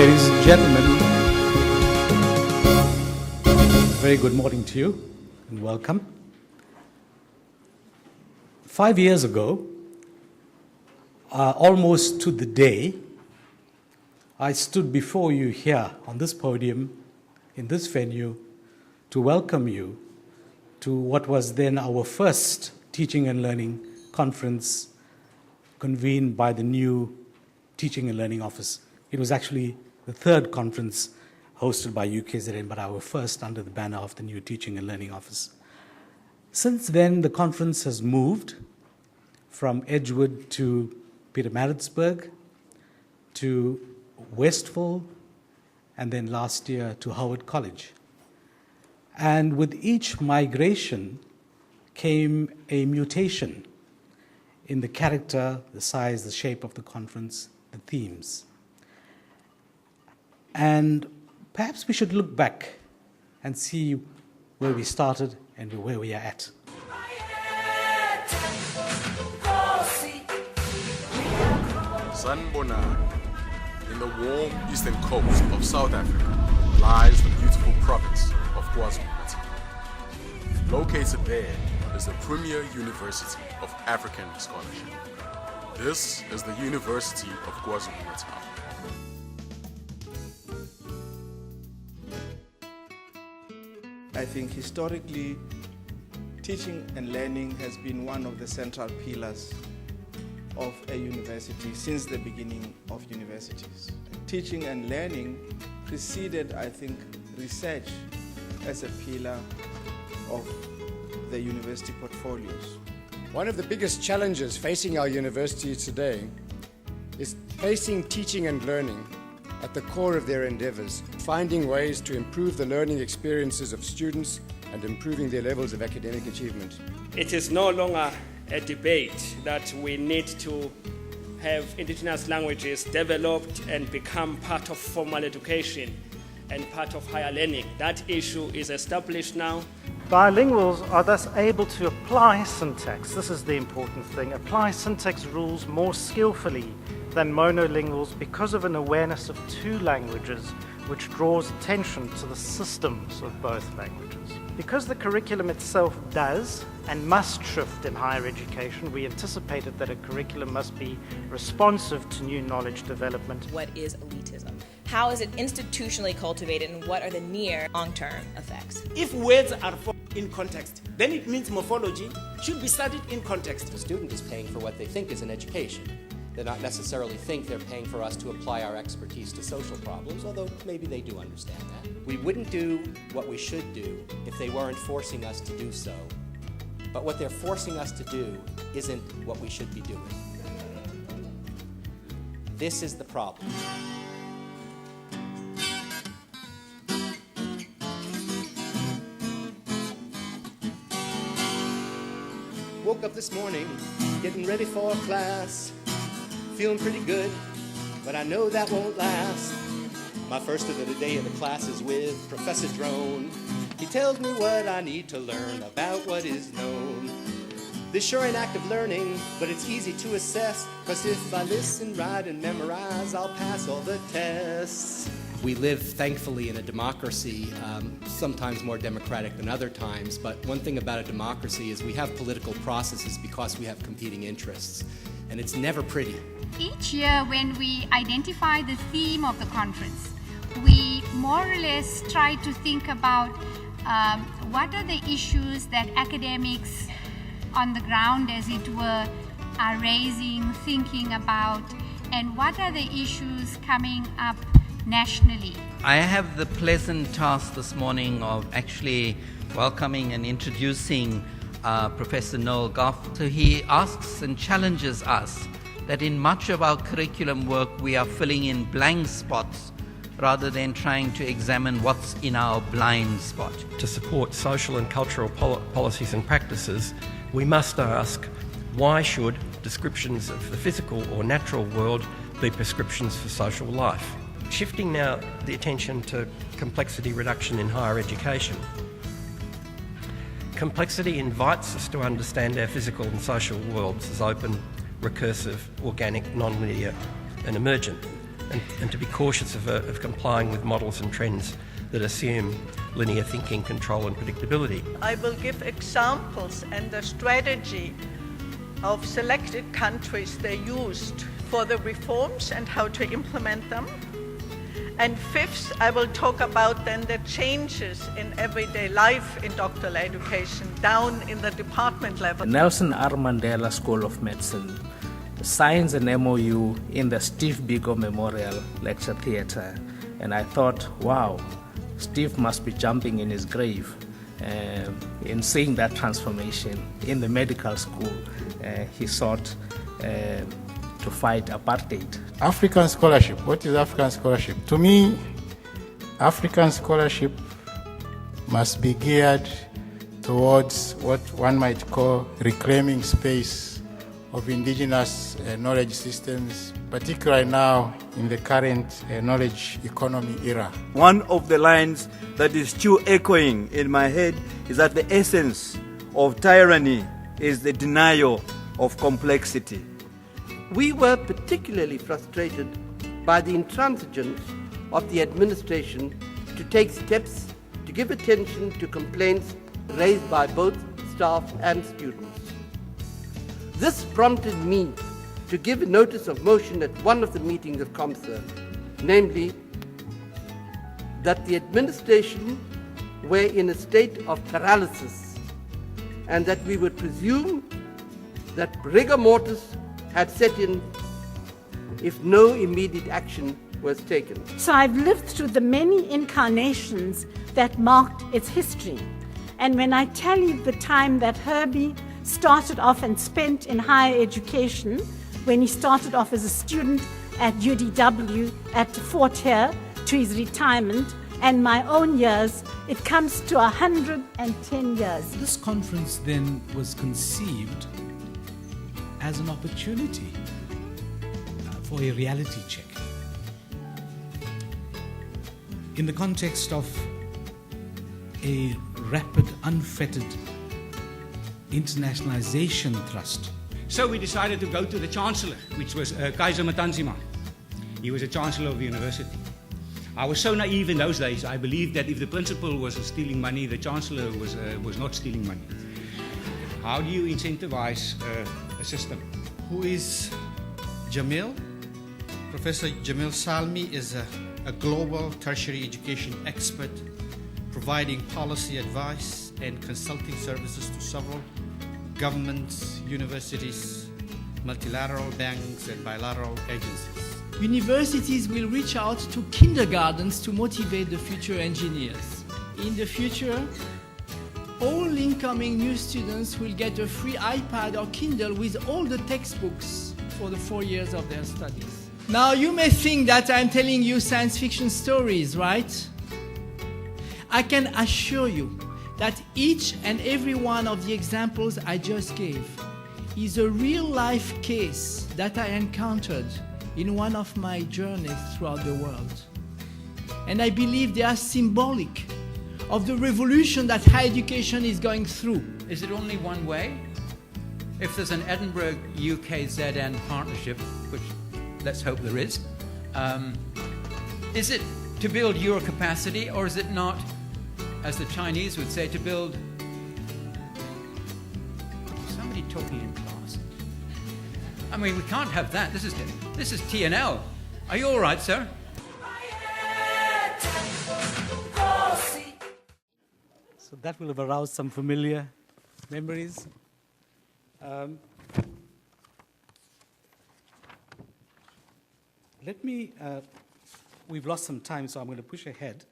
Ladies and gentlemen, very good morning to you and welcome. 5 years ago, almost to the day, I stood before you here on this podium, in this venue, to welcome you to what was then our first Teaching and Learning Conference convened by the new Teaching and Learning Office. It was actually the third conference hosted by UKZN, but our first under the banner of the new Teaching and Learning Office. Since then, the conference has moved from Edgewood to Pietermaritzburg to Westville, and then last year to Howard College. And with each migration came a mutation in the character, the size, the shape of the conference, the themes. And perhaps we should look back and see where we started and where we are at. Sanibonani. In the warm eastern coast of South Africa lies the beautiful province of KwaZulu-Natal. Located there is the premier university of African scholarship. This is the University of KwaZulu-Natal. I think historically, teaching and learning has been one of the central pillars of a university since the beginning of universities. Teaching and learning preceded, I think, research as a pillar of the university portfolios. One of the biggest challenges facing our university today is placing teaching and learning at the core of their endeavors, finding ways to improve the learning experiences of students and improving their levels of academic achievement. It is no longer a debate that we need to have indigenous languages developed and become part of formal education and part of higher learning. That issue is established now. Bilinguals are thus able to apply syntax, this is the important thing, apply syntax rules more skillfully than monolinguals because of an awareness of two languages which draws attention to the systems of both languages. Because the curriculum itself does and must shift in higher education, we anticipated that a curriculum must be responsive to new knowledge development. What is elitism? How is it institutionally cultivated, and what are the near long-term effects? If words are formed in context, then it means morphology should be studied in context. The student is paying for what they think is an education. They not necessarily think they're paying for us to apply our expertise to social problems, although maybe they do understand that. We wouldn't do what we should do if they weren't forcing us to do so. But what they're forcing us to do isn't what we should be doing. This is the problem. Woke up this morning, getting ready for class. Feeling pretty good, but I know that won't last. My first of the day in the class is with Professor Drone. He tells me what I need to learn about what is known. This sure ain't active learning, but it's easy to assess, 'cause if I listen, write, and memorize, I'll pass all the tests. We live, thankfully, in a democracy, sometimes more democratic than other times, but one thing about a democracy is we have political processes because we have competing interests, and it's never pretty. Each year when we identify the theme of the conference, we more or less try to think about what are the issues that academics on the ground, as it were, are raising, thinking about, and what are the issues coming up nationally. I have the pleasant task this morning of actually welcoming and introducing Professor Noel Goff. So he asks and challenges us that in much of our curriculum work we are filling in blank spots rather than trying to examine what's in our blind spot. To support social and cultural policies and practices, we must ask, why should descriptions of the physical or natural world be prescriptions for social life? Shifting now the attention to complexity reduction in higher education. Complexity invites us to understand our physical and social worlds as open, recursive, organic, non-linear and emergent. and to be cautious of complying with models and trends that assume linear thinking, control and predictability. I will give examples and the strategy of selected countries they used for the reforms and how to implement them. And fifth, I will talk about then the changes in everyday life in doctoral education down in the department level. Nelson R. Mandela School of Medicine signs an MOU in the Steve Biko Memorial Lecture Theatre, and I thought, wow, Steve must be jumping in his grave in seeing that transformation in the medical school. He sought to fight apartheid. African scholarship. What is African scholarship? To me, African scholarship must be geared towards what one might call reclaiming space of indigenous knowledge systems, particularly now in the current knowledge economy era. One of the lines that is still echoing in my head is that the essence of tyranny is the denial of complexity. We were particularly frustrated by the intransigence of the administration to take steps to give attention to complaints raised by both staff and students. This prompted me to give a notice of motion at one of the meetings of COMSA, namely that the administration were in a state of paralysis and that we would presume that rigor mortis had set in if no immediate action was taken. So I've lived through the many incarnations that marked its history. And when I tell you the time that Herbie started off and spent in higher education, when he started off as a student at UDW at Fort Hare to his retirement, and my own years, it comes to 110 years. This conference then was conceived as an opportunity for a reality check. In the context of a rapid, unfettered internationalization thrust. So we decided to go to the Chancellor, which was Kaiser Matanzima. He was a Chancellor of the university. I was so naive in those days, I believed that if the principal was stealing money, the Chancellor was not stealing money. How do you incentivize a system? Who is Jamil? Professor Jamil Salmi is a global tertiary education expert, providing policy advice and consulting services to several governments, universities, multilateral banks, and bilateral agencies. Universities will reach out to kindergartens to motivate the future engineers. In the future, all incoming new students will get a free iPad or Kindle with all the textbooks for the 4 years of their studies. Now, you may think that I'm telling you science fiction stories, right? I can assure you that each and every one of the examples I just gave is a real-life case that I encountered in one of my journeys throughout the world. And I believe they are symbolic of the revolution that higher education is going through. Is it only one way? If there's an Edinburgh UKZN partnership, which let's hope there is it to build your capacity, or is it not, as the Chinese would say, to build somebody talking in class? I mean, we can't have that. This is TNL. Are you all right, sir? So that will have aroused some familiar memories. We've lost some time, so I'm going to push ahead.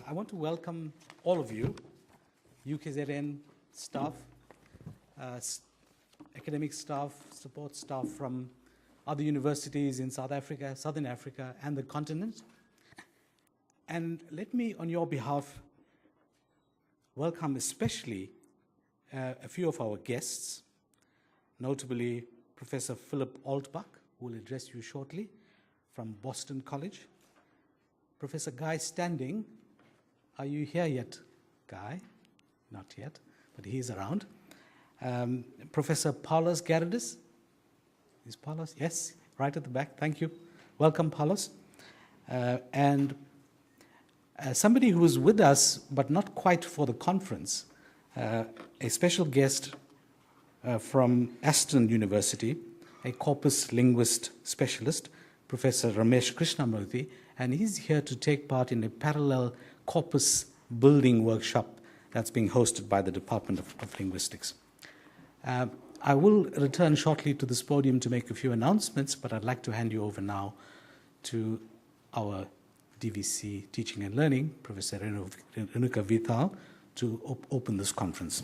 I want to welcome all of you, UKZN staff, academic staff, support staff from other universities in South Africa, Southern Africa, and the continent. And let me, on your behalf, welcome especially a few of our guests, notably Professor Philip Altbach, who will address you shortly, from Boston College. Professor Guy Standing, are you here yet, Guy? Not yet, but he's around. Professor Paulus Gerardus. Is Paulus? Yes, right at the back. Thank you. Welcome, Paulus. and somebody who is with us, but not quite for the conference, a special guest from Aston University, a corpus linguist specialist, Professor Ramesh Krishnamurthy, and he's here to take part in a parallel corpus building workshop that's being hosted by the Department of Linguistics. I will return shortly to this podium to make a few announcements, but I'd like to hand you over now to our DVC Teaching and Learning, Professor Renuka Vital, to open this conference.